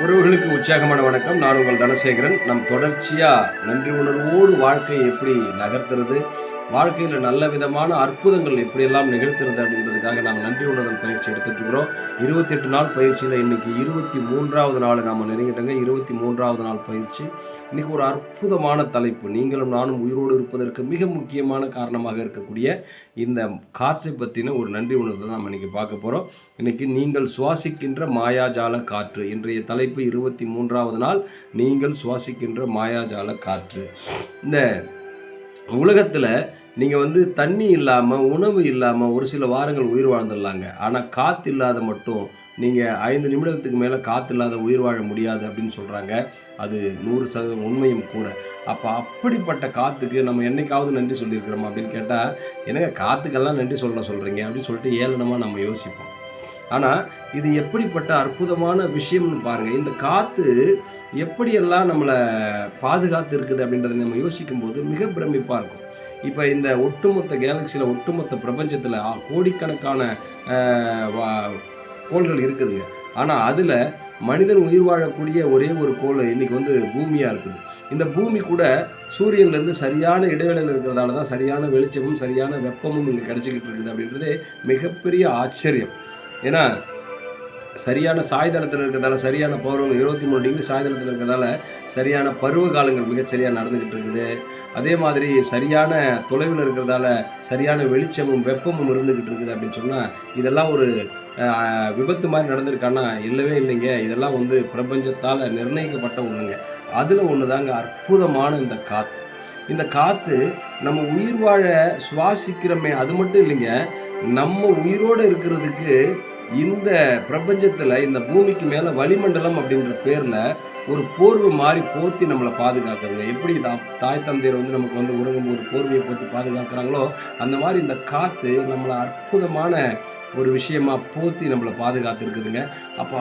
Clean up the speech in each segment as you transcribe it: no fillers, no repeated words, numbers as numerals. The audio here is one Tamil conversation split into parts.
உறவுகளுக்கு உற்சாகமான வணக்கம். நான் உங்கள் தனசேகரன். தொடர்ச்சியாக நன்றி உணர்வோடு வாழ்க்கையை எப்படி நகர்த்துறது, வாழ்க்கையில் நல்ல விதமான அற்புதங்கள் எப்படியெல்லாம் நிகழ்த்துறது அப்படின்றதுக்காக நாம் நன்றி உணர்தல் பயிற்சி எடுத்துகிட்டு இருக்கிறோம். 28 நாள் பயிற்சியில் இன்றைக்கி 23வது நாள் நாம் நெருங்கிட்டோங்க. 23வது நாள் பயிற்சி. இன்றைக்கி ஒரு அற்புதமான தலைப்பு. நீங்களும் நானும் உயிரோடு இருப்பதற்கு மிக முக்கியமான காரணமாக இருக்கக்கூடிய இந்த காற்றை பற்றின ஒரு நன்றி உணர்தல் நம்ம இன்றைக்கி பார்க்க போகிறோம். இன்றைக்கி நீங்கள் சுவாசிக்கின்ற மாயாஜால காற்று. இன்றைய தலைப்பு 23வது நாள், நீங்கள் சுவாசிக்கின்ற மாயாஜால காற்று. இந்த உலகத்தில் நீங்கள் தண்ணி இல்லாமல், உணவு இல்லாமல் ஒரு சில வாரங்கள் உயிர் வாழ்ந்துடலாங்க. ஆனால் காற்று இல்லாத மட்டும் நீங்கள் 5 நிமிடத்துக்கு மேலே காற்று இல்லாத உயிர் வாழ முடியாது அப்படின்னு சொல்கிறாங்க. அது 100% உண்மையும் கூட. அப்படிப்பட்ட காற்றுக்கு நம்ம என்னைக்காவது நன்றி சொல்லியிருக்கிறோமா அப்படின்னு கேட்டால், என்னங்க காற்றுக்கெல்லாம் நன்றி சொல்கிறீங்க அப்படின்னு சொல்லிட்டு ஏளனமாக நம்ம யோசிப்போம். ஆனால் இது எப்படிப்பட்ட அற்புதமான விஷயம்னு பாருங்கள். இந்த காற்று எப்படியெல்லாம் நம்மளை பாதுகாத்து இருக்குது அப்படின்றத நம்ம யோசிக்கும்போது மிக பிரமிப்பாக இருக்கும். இப்போ இந்த ஒட்டுமொத்த கேலக்சியில், ஒட்டுமொத்த பிரபஞ்சத்தில் கோடிக்கணக்கான கோள்கள் இருக்குதுங்க. ஆனால் அதில் மனிதன் உயிர் வாழக்கூடிய ஒரே ஒரு கோள் இன்றைக்கி பூமியாக இருக்குது. இந்த பூமி கூட சூரியன்லேருந்து சரியான இடைவெளியில் இருக்கிறதால தான் சரியான வெளிச்சமும் சரியான வெப்பமும் இங்கே கிடச்சிக்கிட்டு இருக்குது அப்படின்றது மிகப்பெரிய ஆச்சரியம். ஏன்னா சரியான சாய்தளத்தில் இருக்கிறதால, சரியான பருவம் 23 டிகிரி சாய்தளத்தில் இருக்கிறதால சரியான பருவ காலங்கள் மிகச்சரியாக நடந்துக்கிட்டு இருக்குது. அதே மாதிரி சரியான தொலைவில் இருக்கிறதால சரியான வெளிச்சமும் வெப்பமும் இருந்துக்கிட்டு இருக்குது அப்படின்னு சொன்னால், இதெல்லாம் ஒரு விபத்து மாதிரி நடந்திருக்கான்னா இல்லவே இல்லைங்க. இதெல்லாம் பிரபஞ்சத்தால் நிர்ணயிக்கப்பட்ட ஒன்றுங்க. அதில் ஒன்று தாங்க அற்புதமான இந்த காற்று. இந்த காற்று நம்ம உயிர் வாழ சுவாசிக்கிறோமே, அது மட்டும் இல்லைங்க, நம்ம உயிரோடு இருக்கிறதுக்கு இந்த பிரபஞ்சத்தில், இந்த பூமிக்கு மேலே வளிமண்டலம் அப்படின்ற பேரில் ஒரு போர்வை மாதிரி போற்றி நம்மளை பாதுகாக்கிறதுங்க. எப்படி தாய் தந்தையர் நமக்கு உறங்கும்போது போர்வையை போற்றி பாதுகாக்கிறாங்களோ, அந்த மாதிரி இந்த காற்று நம்மளை அற்புதமான ஒரு விஷயமா போற்றி நம்மளை பாதுகாத்துருக்குதுங்க.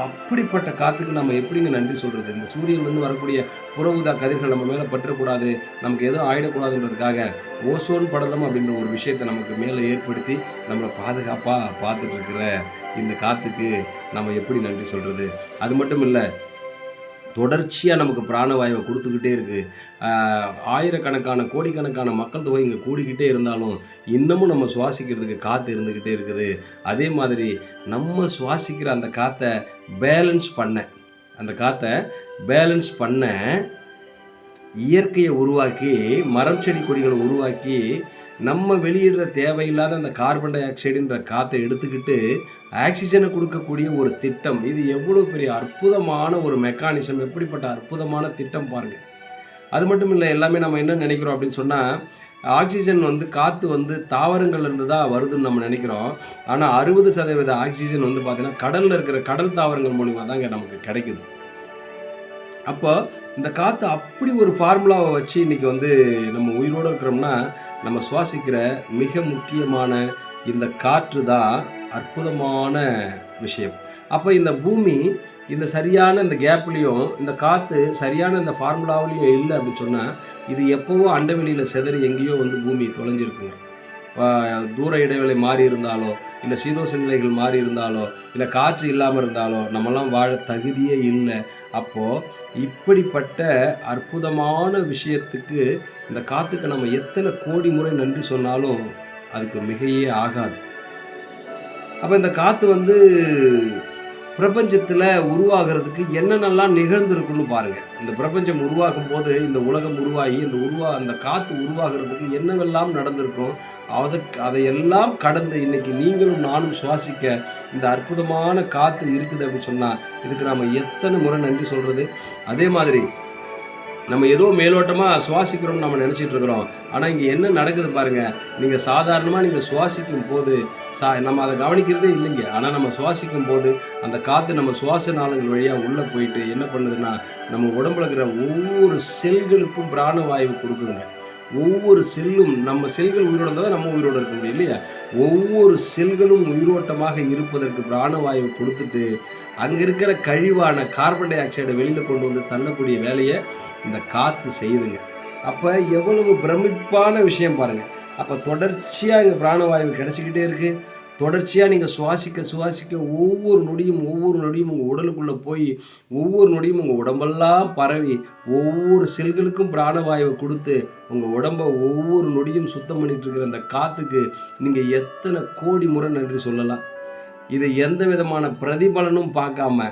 அப்படிப்பட்ட காற்றுக்கு நம்ம எப்படிங்க நன்றி சொல்கிறது? இந்த சூரியன்லேருந்து வரக்கூடிய புற ஊதா கதிர்கள் நம்ம மேலே பற்றக்கூடாது, நமக்கு எதுவும் ஆகிடக்கூடாதுன்றதுக்காக ஓசோன் படலம் அப்படின்ற ஒரு விஷயத்தை நமக்கு மேலே ஏற்படுத்தி நம்மளை பாதுகாப்பாக பார்த்துட்டு இருக்கிற இந்த காற்றுக்கு நம்ம எப்படி நன்றி சொல்கிறது? அது மட்டும் இல்லை, தொடர்ச்சியாக நமக்கு பிராணவாயுவை கொடுத்துக்கிட்டே இருக்குது. ஆயிரக்கணக்கான கோடிக்கணக்கான மக்கள் தொகை இங்கே கூடிக்கிட்டே இருந்தாலும் இன்னமும் நம்ம சுவாசிக்கிறதுக்கு காற்று இருந்துக்கிட்டே இருக்குது. அதே மாதிரி நம்ம சுவாசிக்கிற அந்த காற்றை பேலன்ஸ் பண்ண இயற்கையை உருவாக்கி, மரம் செடி கொடிகளை உருவாக்கி, நம்ம வெளியிடுற தேவையில்லாத அந்த கார்பன் டை ஆக்சைடுன்ற காற்றை எடுத்துக்கிட்டு ஆக்சிஜனை கொடுக்கக்கூடிய ஒரு திட்டம். இது எவ்வளோ பெரிய அற்புதமான ஒரு மெக்கானிசம், எப்படிப்பட்ட அற்புதமான திட்டம் பாருங்கள். அது மட்டும் இல்லை, எல்லாமே நம்ம என்ன நினைக்கிறோம் அப்படின்னு சொன்னால், ஆக்சிஜன் காற்று தாவரங்கள்லேருந்து தான் வருதுன்னு நம்ம நினைக்கிறோம். ஆனால் 60% ஆக்சிஜன் பார்த்திங்கன்னா கடலில் இருக்கிற கடல் தாவரங்கள் மூலிமா தாங்க நமக்கு கிடைக்குது. அப்போ இந்த காற்று அப்படி ஒரு ஃபார்முலாவை வச்சு இன்றைக்கி நம்ம உயிரோடு இருக்கிறோம்னா, நம்ம சுவாசிக்கிற மிக முக்கியமான இந்த காற்று தான் அற்புதமான விஷயம். அப்போ இந்த பூமி இந்த சரியான இந்த கேப்லேயும் இந்த காற்று சரியான இந்த ஃபார்முலாவிலையும் இல்லை அப்படின்னு சொன்னால், இது எப்போவோ அண்டவெளியில் சிதறி எங்கேயோ பூமி தொலைஞ்சிருக்குங்க. தூர இடைவெளி மாறி இருந்தாலோ, இல்லை சீதோஷ நிலைகள் மாறி இருந்தாலோ, இல்லை காற்று இல்லாமல் இருந்தாலோ நம்மலாம் வாழ தகுதியே இல்லை. அப்போது இப்படிப்பட்ட அற்புதமான விஷயத்துக்கு இந்த காற்றுக்கு நம்ம எத்தனை கோடி முறை நன்றி சொன்னாலும் அதுக்கு மிகையே ஆகாது. அப்போ இந்த காற்று பிரபஞ்சத்தில் உருவாகிறதுக்கு என்னென்னலாம் நிகழ்ந்திருக்குன்னு பாருங்கள். இந்த பிரபஞ்சம் உருவாகும் போது, இந்த உலகம் உருவாகி அந்த காற்று உருவாகிறதுக்கு என்னவெல்லாம் நடந்திருக்கும், அதையெல்லாம் கடந்து இன்றைக்கி நீங்களும் நானும் சுவாசிக்க இந்த அற்புதமான காற்று இருக்குது அப்படின்னு சொன்னால், இதுக்கு நாம் எத்தனை முறை நன்றி சொல்கிறது? அதே மாதிரி நம்ம ஏதோ மேலோட்டமாக சுவாசிக்கிறோம்னு நம்ம நினச்சிட்டு இருக்கிறோம். ஆனால் இங்கே என்ன நடக்குது பாருங்கள். நீங்கள் சாதாரணமாக சுவாசிக்கும் போது நம்ம அதை கவனிக்கிறதே இல்லைங்க. ஆனால் நம்ம சுவாசிக்கும் போது அந்த காற்று நம்ம சுவாச நாளங்கள் வழியாக உள்ளே போயிட்டு என்ன பண்ணுதுன்னா, நம்ம உடம்புல இருக்கிற ஒவ்வொரு செல்களுக்கும் பிராணவாயு கொடுக்குதுங்க. ஒவ்வொரு செல்லும், நம்ம செல்கள் உயிரோடு இருந்தால் தான் நம்ம உயிரோடு இருக்க முடியும் இல்லையா? ஒவ்வொரு செல்களும் உயிரோட்டமாக இருப்பதற்கு பிராணவாயு கொடுத்துட்டு, அங்கே இருக்கிற கழிவான கார்பன் டை ஆக்சைடை வெளியில் கொண்டு தள்ளக்கூடிய வேலையை இந்த காற்று செய்யுதுங்க. அப்போ எவ்வளவு பிரமிப்பான விஷயம் பாருங்கள். அப்போ தொடர்ச்சியாக இங்கே பிராணவாயு கிடச்சிக்கிட்டே இருக்குது. தொடர்ச்சியாக நீங்கள் சுவாசிக்க சுவாசிக்க ஒவ்வொரு நொடியும் உங்கள் உடலுக்குள்ளே போய் ஒவ்வொரு நொடியும் உங்கள் உடம்பெல்லாம் பரவி ஒவ்வொரு செல்களுக்கும் பிராணவாயுவை கொடுத்து உங்கள் உடம்பை ஒவ்வொரு நொடியும் சுத்தம் பண்ணிட்டு இருக்கிற அந்த காற்றுக்கு நீங்கள் எத்தனை கோடி முறை நன்றி சொல்லலாம். இதை எந்த விதமான பிரதிபலனும் பார்க்காம,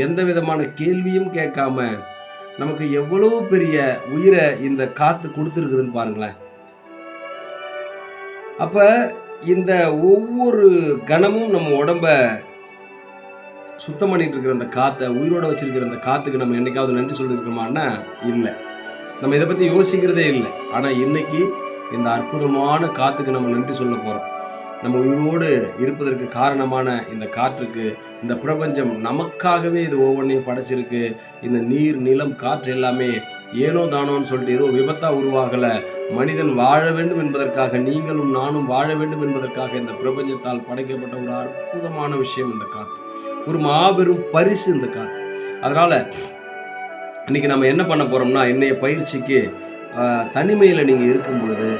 எந்த விதமான கேள்வியும் கேட்காம நமக்கு எவ்வளோ பெரிய உயிரை இந்த காற்று கொடுத்துருக்குதுன்னு பாருங்களேன். அப்போ இந்த ஒவ்வொரு கணமும் நம்ம உடம்ப சுத்தம் பண்ணிட்டு இருக்கிற அந்த காற்றை, உயிரோட வச்சிருக்கிற அந்த காற்றுக்கு நம்ம என்னைக்காவது நன்றி சொல்லியிருக்கோமான்னா இல்லை. நம்ம இதை பற்றி யோசிக்கிறதே இல்லை. ஆனால் இன்னைக்கு இந்த அற்புதமான காற்றுக்கு நம்ம நன்றி சொல்ல போகிறோம். நம்ம உயிரோடு இருப்பதற்கு காரணமான இந்த காற்றுக்கு, இந்த பிரபஞ்சம் நமக்காகவே இது ஒவ்வொன்றையும் படைச்சிருக்கு. இந்த நீர், நிலம், காற்று எல்லாமே ஏனோ தானோன்னு சொல்லிட்டு ஏதோ விபத்தாக உருவாகலை. மனிதன் வாழ வேண்டும் என்பதற்காக, நீங்களும் நானும் வாழ வேண்டும் என்பதற்காக இந்த பிரபஞ்சத்தால் படைக்கப்பட்ட ஒரு அற்புதமான விஷயம் இந்த காற்று. ஒரு மாபெரும் பரிசு இந்த காற்று. அதனால் இன்றைக்கி நம்ம என்ன பண்ண போகிறோம்னா, இன்றைய பயிற்சிக்கு தனிமையில் நீங்கள் இருக்கும் பொழுது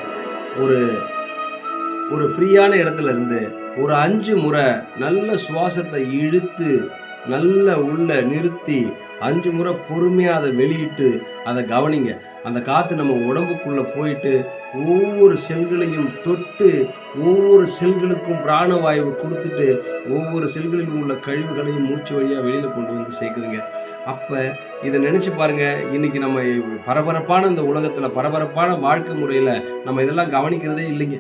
ஒரு ஃப்ரீயான இடத்துல இருந்து ஒரு 5 முறை நல்ல சுவாசத்தை இழுத்து நல்ல உள்ள நிறுத்தி 5 முறை பொறுமையாக அதை வெளியிட்டு அதை கவனிங்க. அந்த காற்று நம்ம உடம்புக்குள்ளே போயிட்டு ஒவ்வொரு செல்களையும் தொட்டு ஒவ்வொரு செல்களுக்கும் பிராணவாயுவை கொடுத்துட்டு ஒவ்வொரு செல்களிலும் உள்ள கழிவுகளையும் மூச்சு வழியாக வெளியில் கொண்டு வந்து சேர்க்குதுங்க. அப்போ இதை நினச்சி பாருங்கள். இன்றைக்கி நம்ம பரபரப்பான இந்த உலகத்தில், பரபரப்பான வாழ்க்கை முறையில் நம்ம இதெல்லாம் கவனிக்கிறதே இல்லைங்க.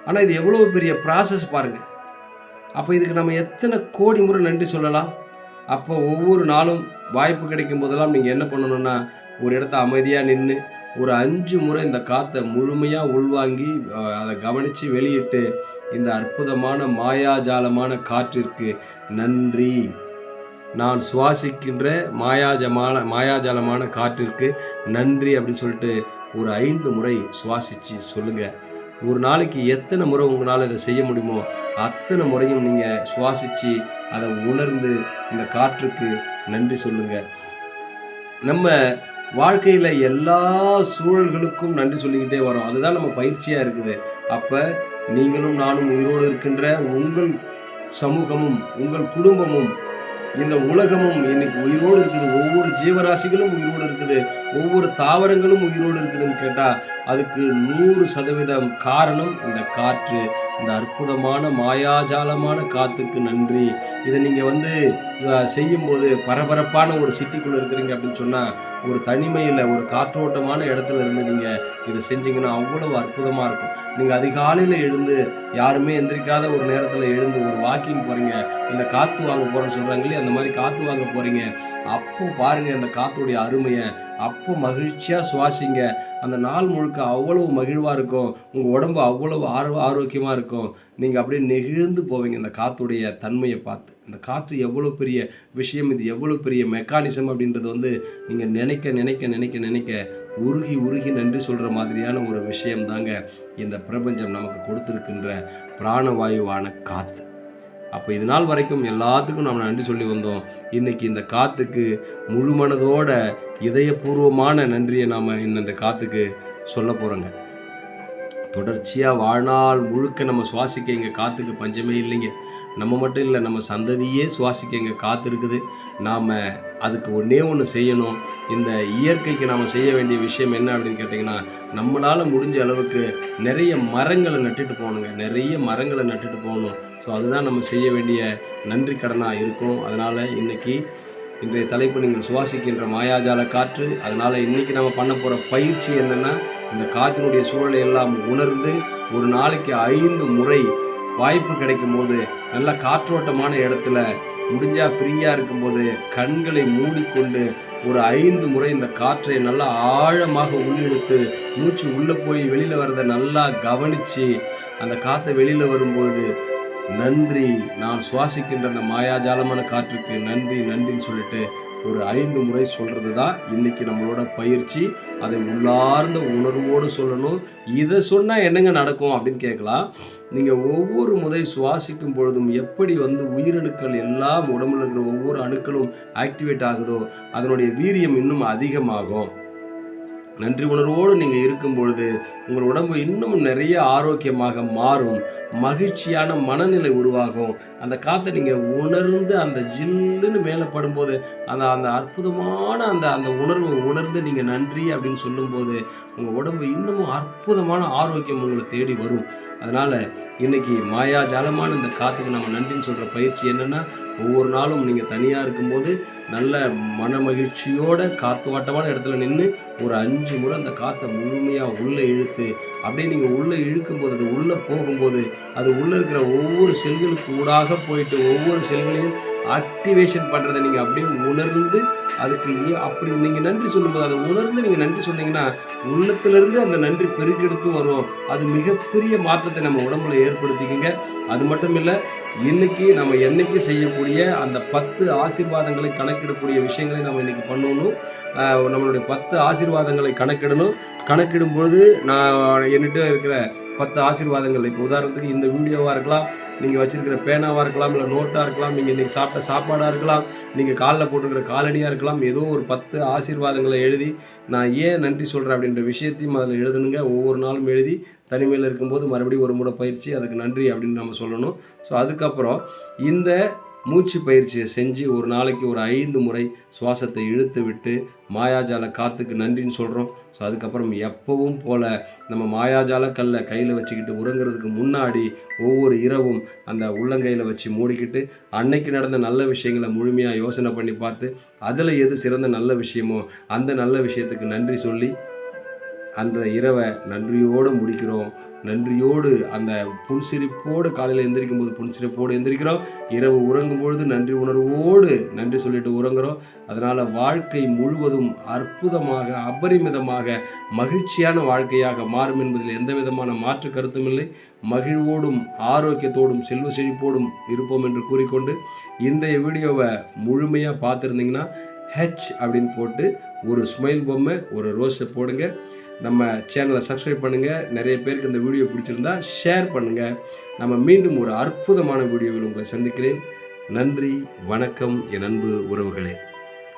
ஆனால் இது எவ்வளோ பெரிய ப்ராசஸ் பாருங்கள். அப்போ இதுக்கு நம்ம எத்தனை கோடி முறை நன்றி சொல்லலாம். அப்போ ஒவ்வொரு நாளும் வாய்ப்பு கிடைக்கும் போதெல்லாம் நீங்கள் என்ன பண்ணணும்னா, ஒரு இடத்த அமைதியாக நின்று ஒரு 5 முறை இந்த காற்றை முழுமையாக உள்வாங்கி அதை கவனித்து வெளியிட்டு, இந்த அற்புதமான மாயாஜாலமான காற்றிற்கு நன்றி, நான் சுவாசிக்கின்ற மாயாஜாலமான காற்றிற்கு நன்றி அப்படின்னு சொல்லிட்டு ஒரு 5 முறை சுவாசித்து சொல்லுங்கள். ஒரு நாளைக்கு எத்தனை முறை உங்களால் இதை செய்ய முடியுமோ அத்தனை முறையும் நீங்கள் சுவாசித்து அதை உணர்ந்து இந்த காற்றுக்கு நன்றி சொல்லுங்கள். நம்ம வாழ்க்கையில் எல்லா சூழல்களுக்கும் நன்றி சொல்லிக்கிட்டே வரோம். அதுதான் நம்ம பயிற்சியாக இருக்குது. அப்போ நீங்களும் நானும் உயிரோடு இருக்கின்ற உங்கள் சமூகமும் உங்கள் குடும்பமும் இந்த உலகமும் இன்னைக்கு உயிரோடு இருக்குது. ஒவ்வொரு ஜீவராசிகளும் உயிரோடு இருக்குது. ஒவ்வொரு தாவரங்களும் உயிரோடு இருக்குதுன்னு கேட்டால் அதுக்கு 100% காரணம் இந்த காற்று. இந்த அற்புதமான மாயாஜாலமான காற்றுக்கு நன்றி. இதை நீங்கள் செய்யும்போது பரபரப்பான ஒரு சிட்டிக்குள்ளே இருக்கிறீங்க அப்படின்னு சொன்னால், ஒரு தனிமையில் ஒரு காற்றோட்டமான இடத்துல இருந்து நீங்கள் இதை செஞ்சீங்கன்னா அவ்வளவு அற்புதமாக இருக்கும். நீங்கள் அதிகாலையில் எழுந்து யாருமே எந்திரிக்காத ஒரு நேரத்தில் எழுந்து ஒரு வாக்கிங் போகிறீங்க, இல்லை காற்று வாங்க போகிறேன்னு சொல்கிறாங்களே, அந்த மாதிரி காற்று வாங்க போகிறீங்க. அப்போ பாருங்கள் அந்த காற்றுடைய அருமையை. அப்போ மகிழ்ச்சியாக சுவாசிங்க. அந்த நாள் முழுக்க அவ்வளவு மகிழ்வாக இருக்கும். உங்கள் உடம்பு அவ்வளவு ஆரோக்கியமாக இருக்கும். நீங்கள் அப்படியே நெகிழ்ந்து போவீங்க இந்த காற்றுடைய தன்மையை பார்த்து. இந்த காற்று எவ்வளோ பெரிய விஷயம், இது எவ்வளோ பெரிய மெக்கானிசம் அப்படின்றது நீங்கள் நினைக்க உருகி நன்றி சொல்கிற மாதிரியான ஒரு விஷயம் தாங்க இந்த பிரபஞ்சம் நமக்கு கொடுத்துருக்கின்ற பிராணவாயுவான காற்று. அப்போ இது நாள் வரைக்கும் எல்லாத்துக்கும் நம்ம நன்றி சொல்லி வந்தோம். இன்றைக்கி இந்த காற்றுக்கு முழு மனதோட இதயபூர்வமான நன்றியை நாம் இந்த காற்றுக்கு சொல்ல போகிறோங்க. தொடர்ச்சியாக வாழ்நாள் முழுக்க நம்ம சுவாசிக்க இங்கே காற்றுக்கு பஞ்சமே இல்லைங்க. நம்ம மட்டும் இல்லை, நம்ம சந்ததியே சுவாசிக்க இங்கே காற்று இருக்குது. நாம் அதுக்கு ஒன்று செய்யணும். இந்த இயற்கைக்கு நாம் செய்ய வேண்டிய விஷயம் என்ன அப்படின்னு கேட்டிங்கன்னா, நம்மளால் முடிஞ்ச அளவுக்கு நிறைய மரங்களை நட்டுட்டு போகணும். ஸோ அதுதான் நம்ம செய்ய வேண்டிய நன்றி கடனாக இருக்கும். அதனால் இன்றைய தலைப்பு நீங்கள் சுவாசிக்கின்ற மாயாஜால காற்று. அதனால் இன்றைக்கி நம்ம பண்ண போகிற பயிற்சி என்னென்னா, இந்த காற்றினுடைய சூழலை எல்லாம் உணர்ந்து ஒரு நாளைக்கு 5 முறை வாய்ப்பு கிடைக்கும் போது நல்ல காற்றோட்டமான இடத்துல முடிஞ்சால் ஃப்ரீயாக இருக்கும்போது கண்களை மூடிக்கொண்டு ஒரு 5 முறை இந்த காற்றை நல்லா ஆழமாக உள்ளிழுத்து மூச்சு உள்ளே போய் வெளியில் வரதை நல்லா கவனித்து அந்த காற்றை வெளியில் வரும்பொழுது நன்றி, நான் சுவாசிக்கின்ற அந்த மாயாஜாலமான காற்றுக்கு நன்றின்னு சொல்லிட்டு ஒரு 5 முறை சொல்கிறது தான் இன்றைக்கி நம்மளோட பயிற்சி. அதை உள்ளார்ந்த உணர்வோடு சொல்லணும். இதை சொன்னால் என்னங்க நடக்கும் அப்படின்னு கேட்கலாம். நீங்கள் ஒவ்வொரு முறை சுவாசிக்கும் பொழுதும் எப்படி உயிரணுக்கள் எல்லாம் உடம்புல இருக்கிற ஒவ்வொரு அணுக்களும் ஆக்டிவேட் ஆகுதோ அதனுடைய வீரியம் இன்னும் அதிகமாகும். நன்றி உணர்வோடு நீங்கள் இருக்கும் பொழுது உங்கள் உடம்பு இன்னும் நிறைய ஆரோக்கியமாக மாறும். மகிழ்ச்சியான மனநிலை உருவாகும். அந்த காற்றை நீங்கள் உணர்ந்து அந்த ஜில்லுன்னு மேலே படும்போது அந்த அந்த அற்புதமான அந்த அந்த உணர்வை உணர்ந்து நீங்கள் நன்றி அப்படின்னு சொல்லும்போது உங்கள் உடம்பு இன்னமும் அற்புதமான ஆரோக்கியம் உங்களை தேடி வரும். அதனால் இன்றைக்கி மாயாஜாலமான இந்த காற்றுக்கு நம்ம நன்றின்னு சொல்கிற பயிற்சி என்னென்னா, ஒவ்வொரு நாளும் நீங்கள் தனியாக இருக்கும்போது நல்ல மன மகிழ்ச்சியோட காற்று வாட்டமான இடத்துல நின்று ஒரு 5 முறை அந்த காற்றை முழுமையாக உள்ளே இழுத்து அப்படியே நீங்கள் உள்ளே இழுக்கும்போது அது உள்ளே போகும்போது அது உள்ளே இருக்கிற ஒவ்வொரு செல்களுக்கு ஊடாக போயிட்டு ஒவ்வொரு செல்களையும் ஆக்டிவேஷன் பண்ணுறதை நீங்கள் அப்படியே உணர்ந்து அதுக்கு அப்படி நீங்கள் நன்றி சொல்லும்போது அதை உணர்ந்து நீங்கள் நன்றி சொன்னீங்கன்னா உள்ளத்திலிருந்து அந்த நன்றி பெருக்கெடுத்து வரும். அது மிகப்பெரிய மாற்றத்தை நம்ம உடம்புல ஏற்படுத்திக்கிங்க. அது மட்டும் இல்லை, இன்னைக்கு நம்ம என்னைக்கு செய்யக்கூடிய அந்த 10 ஆசீர்வாதங்களை கணக்கிடக்கூடிய விஷயங்களை நம்ம இன்னைக்கு பண்ணணும். நம்மளுடைய 10 ஆசீர்வாதங்களை கணக்கிடணும். கணக்கிடும் பொழுது நான் என்கிட்ட இருக்கிற 10 ஆசீர்வாதங்கள், இப்போ உதாரணத்துக்கு இந்த வீடியோவாக இருக்கலாம், நீங்கள் வச்சுருக்கிற பேனாவாக இருக்கலாம், இல்லை நோட்டாக இருக்கலாம், நீங்கள் இன்றைக்கி சாப்பிட்ட சாப்பாடாக இருக்கலாம், நீங்கள் காலில் போட்டுருக்கிற காலடியாக இருக்கலாம், ஏதோ ஒரு 10 ஆசீர்வாதங்களை எழுதி நான் ஏன் நன்றி சொல்கிறேன் அப்படின்ற விஷயத்தையும் அதில் எழுதணுங்க. ஒவ்வொரு நாளும் எழுதி தனிமையில் இருக்கும்போது மறுபடியும் ஒரு முறை பயிற்சி அதுக்கு நன்றி அப்படின்னு நம்ம சொல்லணும். ஸோ அதுக்கப்புறம் இந்த மூச்சு பயிற்சியை செஞ்சு ஒரு நாளைக்கு ஒரு 5 முறை சுவாசத்தை இழுத்து விட்டு மாயாஜால காற்றுக்கு நன்றின்னு சொல்கிறோம். ஸோ அதுக்கப்புறம் எப்பவும் போல் நம்ம மாயாஜால கல்லை கையில் வச்சுக்கிட்டு உறங்குறதுக்கு முன்னாடி ஒவ்வொரு இரவும் அந்த உள்ளங்கையில் வச்சு மூடிக்கிட்டு அன்னைக்கு நடந்த நல்ல விஷயங்களை முழுமையாக யோசனை பண்ணி பார்த்து அதில் எது சிறந்த நல்ல விஷயமோ அந்த நல்ல விஷயத்துக்கு நன்றி சொல்லி அந்த இரவை நன்றியோடு முடிக்கிறோம். நன்றியோடு அந்த புன்சிரிப்போடு காலையில் எந்திரிக்கும் போது புன்சிரிப்போடு எந்திரிக்கிறோம். இரவு உறங்கும் பொழுது நன்றி உணர்வோடு நன்றி சொல்லிட்டு உறங்குறோம். அதனால் வாழ்க்கை முழுவதும் அற்புதமாக அபரிமிதமாக மகிழ்ச்சியான வாழ்க்கையாக மாறும் என்பதில் எந்த விதமான மாற்று கருத்தும் இல்லை. மகிழ்வோடும் ஆரோக்கியத்தோடும் செல்வ செழிப்போடும் இருப்போம் என்று கூறிக்கொண்டு இன்றைய வீடியோவை முழுமையாக பார்த்துருந்தீங்கன்னா ஹெச் அப்படின்னு போட்டு ஒரு ஸ்மைல் பொம்மை ஒரு ரோஸை போடுங்க. நம்ம சேனலை சப்ஸ்கிரைப் பண்ணுங்கள். நிறைய பேருக்கு இந்த வீடியோ பிடிச்சிருந்தா ஷேர் பண்ணுங்கள். நம்ம மீண்டும் ஒரு அற்புதமான வீடியோவில் உங்களை சந்திக்கிறேன். நன்றி, வணக்கம் என் அன்பு உறவுகளே.